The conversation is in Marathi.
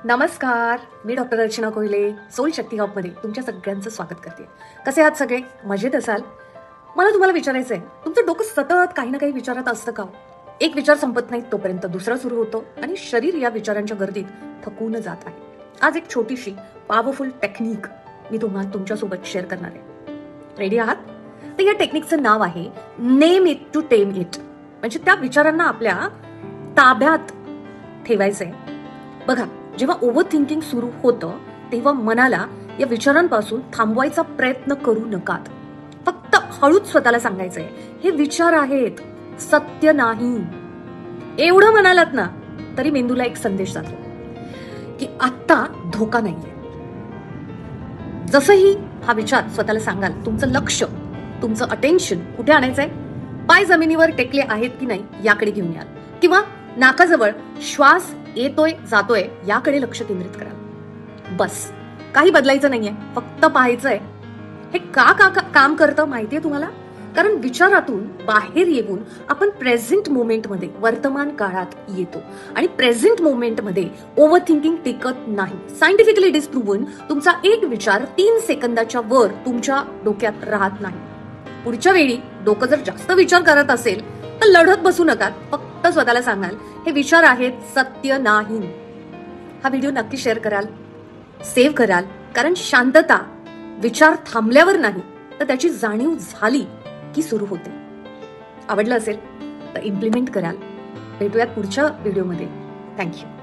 नमस्कार, मी डॉक्टर अर्चना कोहिले सोल शक्ती हबमध्ये तुमच्या सगळ्यांचं स्वागत करते. कसे आहात सगळे? मजेत असाल? मला तुम्हाला विचारायचं आहे, तुमचं डोकं सतत काही ना काही विचारात असतं का? एक विचार संपत नाही तोपर्यंत दुसरा सुरू होतो आणि शरीर या विचारांच्या गर्दीत थकून जात आहे. आज एक छोटीशी पॉवरफुल टेक्निक मी तुम्हाला तुमच्यासोबत शेअर करणार आहे. रेडी आहात? तर या टेक्निकचं नाव आहे name it to tame it. म्हणजे त्या विचारांना आपल्या ताब्यात ठेवायचंय. बघा, जेव्हा ओव्हर थिंकिंग सुरू होतं तेव्हा मनाला या विचारांपासून थांबवायचा प्रयत्न करू नकात. फक्त हळूच स्वतःला सांगायचंय, हे विचार आहेत, सत्य नाही. एवढं म्हणालात ना तरी मेंदूला एक संदेश जातो की आता धोका नाहीये. जसंही हा विचार स्वतःला सांगाल, तुमचं लक्ष, तुमचं अटेन्शन कुठे आणायचंय? पाय जमिनीवर टेकले आहेत की नाही याकडे घेऊन याल, किंवा नाकाजवळ श्वास येतोय जातोय याकडे लक्ष केंद्रित करा. बस, काही बदलायचं नाहीये, फक्त पाहायचंय. हे का का काम करतं माहितीये तुम्हाला? कारण विचारातून बाहेर येऊन आपण प्रेझेंट मोमेंटमध्ये, वर्तमान काळात येतो आणि प्रेझेंट मोमेंटमध्ये ओव्हर थिंकिंग टिकत नाही. सायंटिफिकली डिस्प्रूव्हन तुमचा एक विचार 3 सेकंदाच्या वर तुमच्या डोक्यात राहत नाही. पुढच्या वेळी डोकं जर जास्त विचार करत असेल तर लढत बसू नका. फक्त स्वतःला सांगाल, हे विचार आहेत, सत्य नाही. हा व्हिडिओ नक्की शेअर कराल, सेव्ह कराल, कारण शांतता विचार थांबल्यावर नाही तर त्याची जाणीव झाली की सुरू होते. आवडलं असेल तर इम्प्लिमेंट कराल. भेटूयात पुढच्या व्हिडिओमध्ये. थँक्यू.